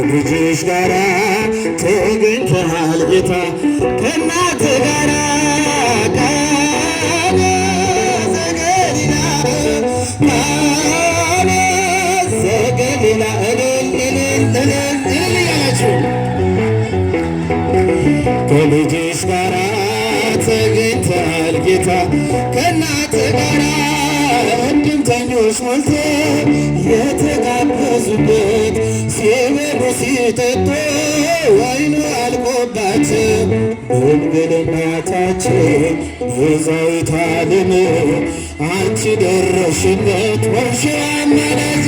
ከልጅሽ ጋራ ተገኝተሃል ጌታ ከእናት ጋራ ቃና ዘገሊላ ቃና ዘገሊላ እልል እያላችሁ ከልጅሽ ጋራ ተገኝተሃል ጌታ ከእናት ጋራ እድምተኞች ሞልቶ የተጋበዙበት ሲበሉ ሲጠጡ ወይኑ አልቆባቸው ድንግል እናታችን ቤዛዊተ ዓለም አንቺ ደረሽለት ወርሽው አማላጅ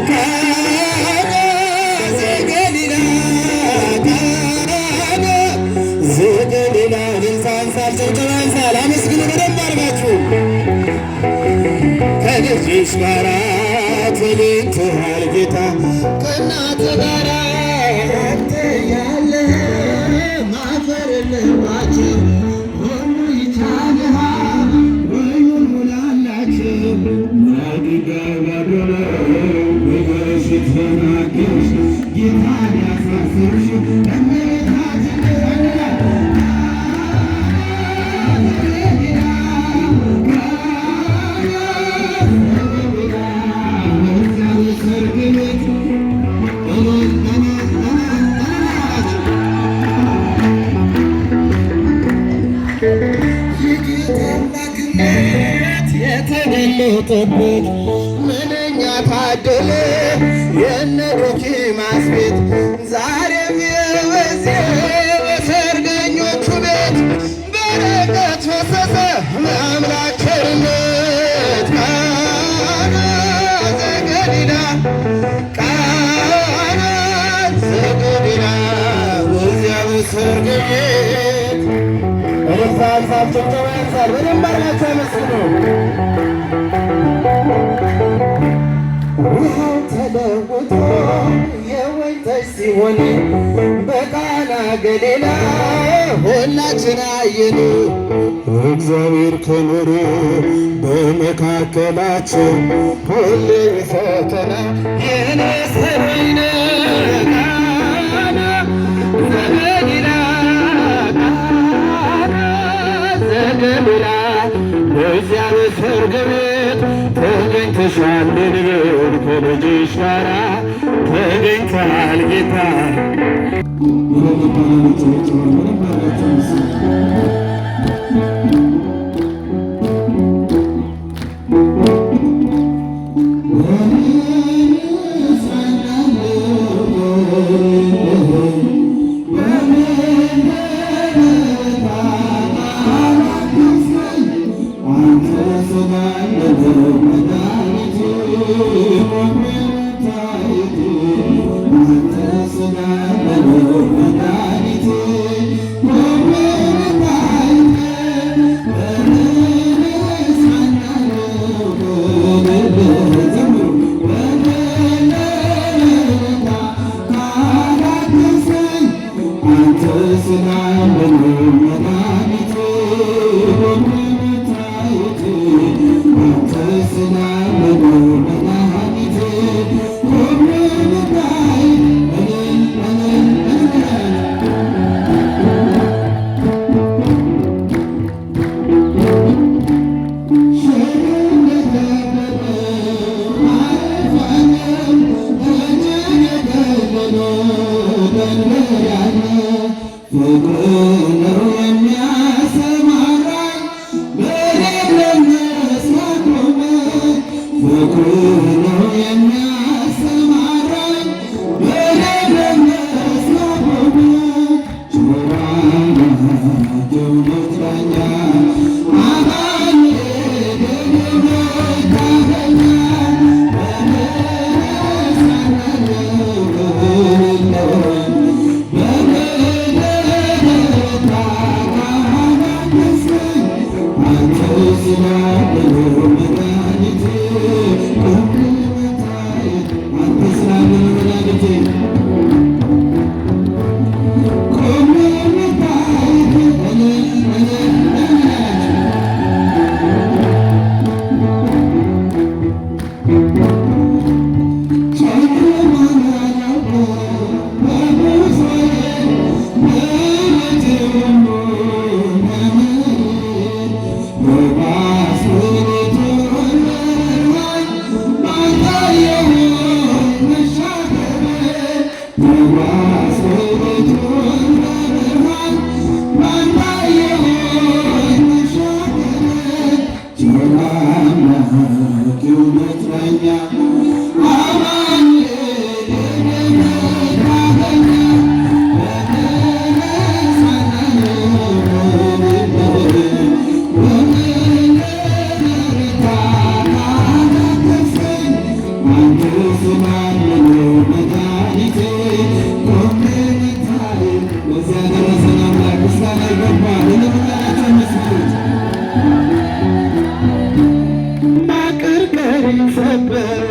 ቃና ዘገሊላ ቃና ዘገሊላ ልንሳንሳል ጭብጨባንሳል አመስግኑ በደንብ አድርጋችሁ ከልጅሽ ጋራ ተገኝተሃል ጌታ ከእናት ጋራ አንተ ያለህ ማፈር የለባቸው ሁሉ ይቻልሃል ወይኑን ሙላላቸው ማድጋ ባዶ ነው በበረሽ ተናገርሽ ጌታን ያሳሰርሽ እመቤታችን የተገለጠበት ምንኛ ታደለ የነ ዶኪማስ ቤት ዛሬም የበዜ በሰርገኞቹ ቤት በረከት ፈሰሰ በአምላክ ቸርነት ቃና ዘገሊላ ቃና ዘገሊላ በዚያ በሰርግ ቤት ረሳሳብ ጭብጨባ ያንሳል በደንብ አድርጋችሁ አመስግኑ ውሃው ተለውጦ የወይን ጠጅ ሲሆን በቃና ገሊላ ሁላችን አየን እግዚአብሔር ከኖረ በመካከላችን ሁሌ ፈተና የነሰረይነ ቃና ዘገሊላ ዘገሊላ በዚያ በሰርግ ቤት ተገኝተሻል ድንግል ከልጅሽ ጋራ ተገኝተሃል ጌታ እዚያ ደረሰን አምላክ ምስጋና ይገባል። ለምናቸው መስሉት ማቀርቀሬን ሰበር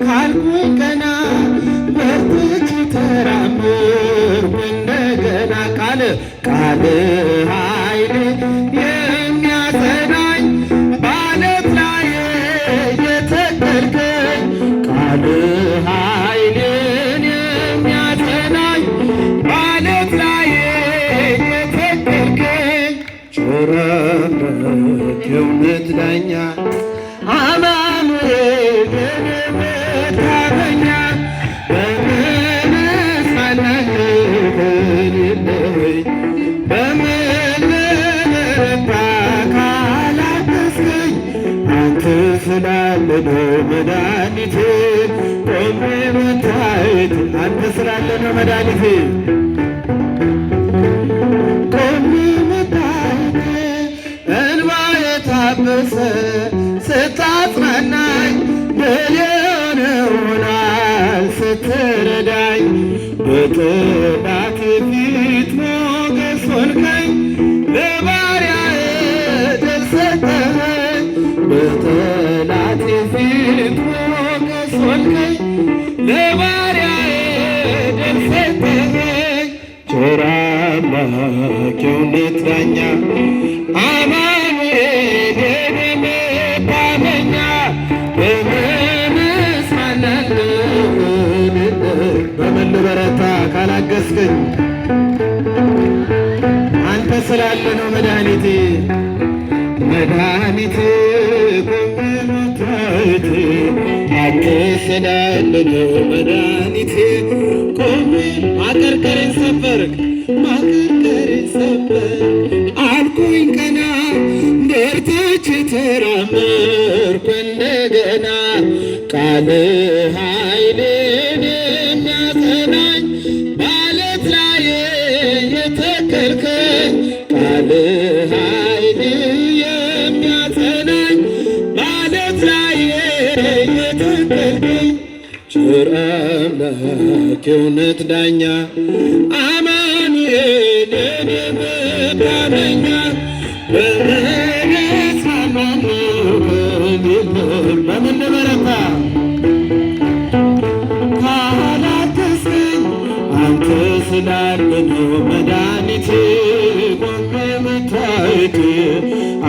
ካልኩኝ ቀና በርትቼ ተራመድኩ እንደገና ቃል ኃይል የሚያጸናኝ በዓለት ላይ የተከልከኝ ቃል ኃይልን የሚያጸናኝ በዓለት ላይ የተከልከኝ ቸር አምላክ የእውነት ዳኛ አማኑኤል የኔ መታመኛ በምንስ አናግርህ በምን ልበረታ ካላገዝከኝ አንተ ስላለ ነው መድኃኒቴ ቆሜ መታየት አንተ ስላለ ነው መድኃኒቴ ቆሜ መታየት እንባ የታበሰ ስታጽናናኝ ድል ሆኗል ስትረዳኝ በጠላቴ ፊት ሞገስ ሆንከኝ ለባሪያህ ድል ሰጠኸኝ በጠላቴ ፊት ሞገስ ሆንከኝ ለባሪያህ ድል ሰጠኸኝ ቸር አምላክ የእውነት ዳኛ አማኑኤል የኔ መታመኛ በምንስ በምን ልበረታ ካላገዝከኝ አንተ ስላለ ነው መድኃኒቴ መድኃኒቴ ቆሜ መታየቴ አንተ ስላለ ነው መድኃኒቴ ቆሜ ማቀርቀሬን ሰበርክ አልኩኝ ቀና በርትቼ ተራመድኩ እንደገና ቃል ኃይልን የሚያጸናኝ በዓለት ላይ የተከልከኝ ቃል ኃይል የሚያጸናኝ በዓለት ላይ የተከልከኝ ቸር አምላክ የእውነት ዳኛ አማኑኤል የኔ መታመኛ በምን ልበረታ ካላገዝከኝ አንተ ስላለ ነው መድኃኒቴ ቆሜ መታየቴ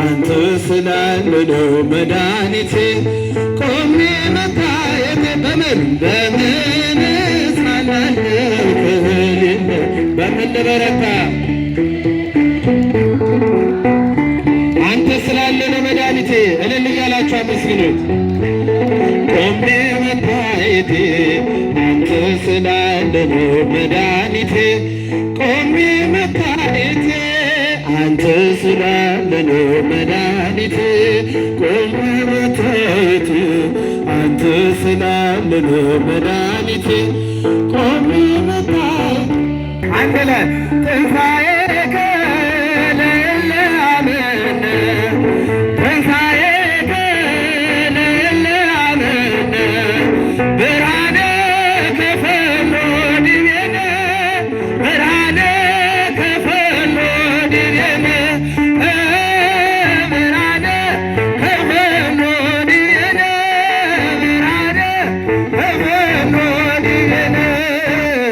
አንተ ስላለ ነው መድኃኒቴ ቆሜ መታየቴ በምን እጽናናለሁ በምን ልበረታ አንተ ስላለ ነው መድኃኒቴ እልል እያላችሁ አመስግኑት ቆሜ መታየቴ አንተ ስላለ ነው መድኃኒቴ ቆሜ መታየቴ አንተ ስላለ ነው መድኃኒቴ ቆሜ መታየቴ አንተ ስላለ ነው መድኃኒቴ ቆሜ መታየቴ አንድ ላይ ትንሣኤከ ለእለ አመነ ትንሣኤከ ለእለ አመነ ብርሃነ ከፈሎ ዲቤነ ብርሃነ ከፈሎ ዲቤነ ብርሃነ ከፈሎ ዲቤነ ብርሃነ ከፈሎ ዲቤነ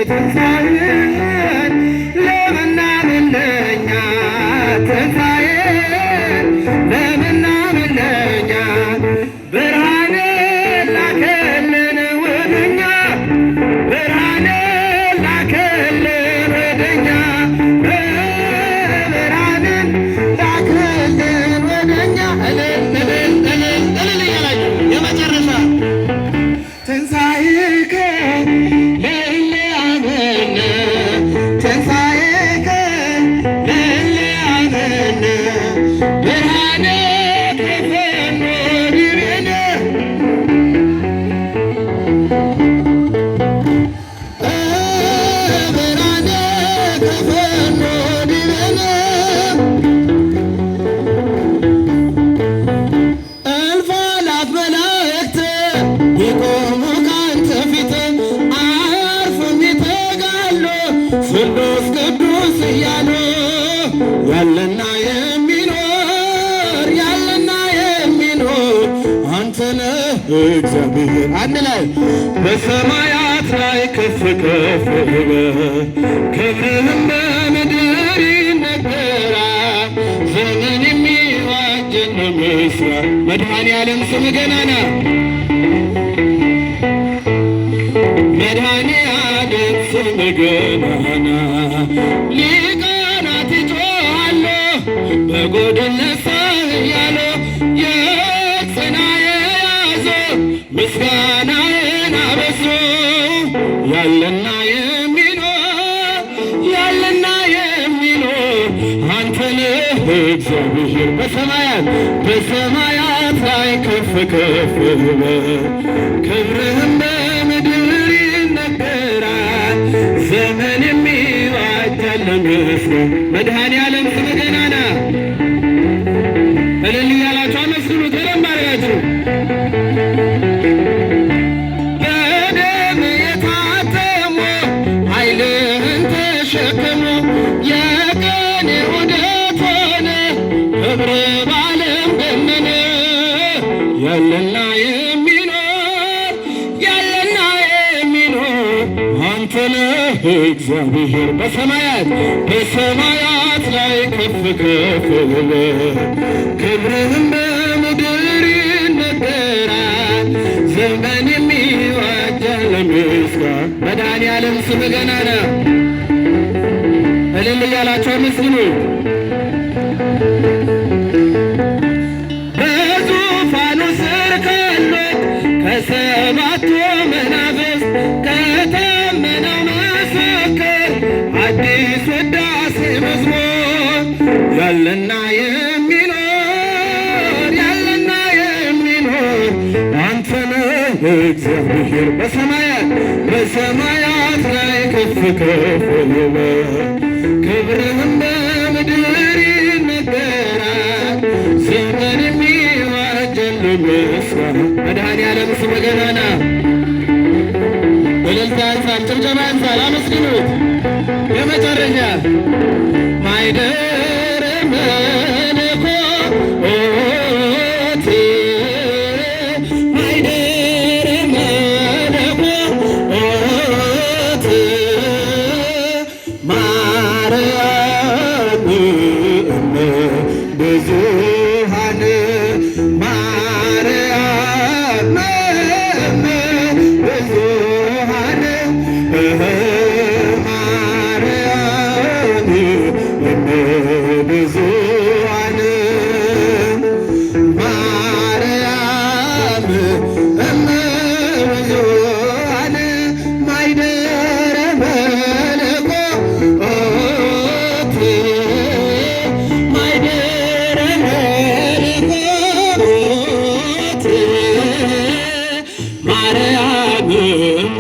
ትንሣኤን ለምናምን ለእኛ ትንሣኤን ለምናምን ለእኛ ብርሃን ላከልን ወደኛ ብርሃን ላከልን ወደኛ ብርሃንን ላከልን ወደኛ እልል እያላችሁ የመጨረሻ ትንሣኤከ ለእለ አመነ ትንሣኤከ ለእለ አመነ እያሉ ያለና የሚኖር ያለና የሚኖር አንተ ነህ እግዚአብሔር። አንድ ላይ በሰማያት ላይ ከፍ ከፍ በል ክብርህም በምድር ይነገራል። ዘመን የሚዋጅን ምስራት መድኃኔዓለም ስም ገናና መድኃኔዓለም ስም ገናና ሊቃናት ይጮኻሉ በጎድን ነሣ እያሉ የጽና የያዙ ምስጋናህን አበዙ። ያለና የሚኖር ያለና የሚኖር አንተ ነህ እግዚአብሔር። በሰማያት ላይ ከፍ ከፍ በል ክብርህም በምድር ይነገራል። ዘመን የሚዋጃል ለምስጋና መድኃኔዓለም ስም ገናና እልል እያላችሁ አመስግኑት በደንብ አድርጋችሁ። በደም የታተሙ ኃይልህን ተሸከሙ የቀን ውደት ሆነ ክብር በዓለም ገነነ። ያለና የሚኖር ያለና የሚኖር አንተ ነህ እግዚአብሔር። በሰማያት ላይ ከፍ ከፍ በል ክብርህም በምድር ይነገራል። ዘመን የሚዋጃል ለምስጋና መድኃኔዓለም ስም ገናና እልል እያላችሁ አመስግኑ። በዙፋኑ ስር ካሉት ከሰባቱ መናፍስት ከታመነው ምስክር አዲስ ውዳሴ መዝሙር ያለና የሚኖር ያለና የሚኖር አንተ ነህ እግዚአብሔር። በሰማያት ላይ ከፍ ከፍ በል ክብርህም በምድር ይነገራል። ዘመን የሚዋጅል ምስጋና መድኃኔዓለም ስም ገናና እልልታ ያንሳል፣ ጭብጨባ ያንሳል። አመስግኑት። የመጨረሻ ማይደረ መለኮት ማይደረ መለኮት ማርያም እመ ብዙኃን ማርያም እመ ብዙኃን ማርያም እመ ብዙኃን ማርያም እመ ብዙኃን ማይደረ መለኮት ማይደረ መለኮት ማርያም እመ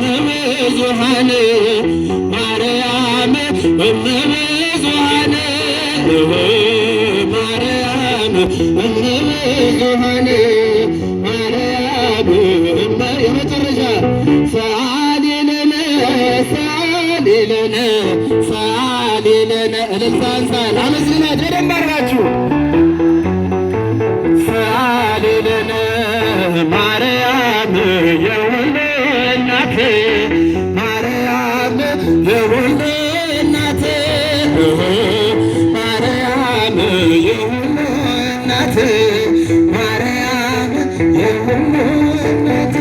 ብዙኃን ማርያም እመ ብዙኃን ማርያም እመ ብዙኃን ማርያም እመ የመጨረሻ ሰአሊ ለነ ሰአሊ ለነ ሰአሊ ለነ እልልታ ያንሳል። አመስግናት በደንብ አድርጋችሁ ሰአሊ ለነ ማርያም የሁሉ እናት ማርያም የሁሉ እናት ማርያም የሁሉ እናት ማርያም የሁሉ እናት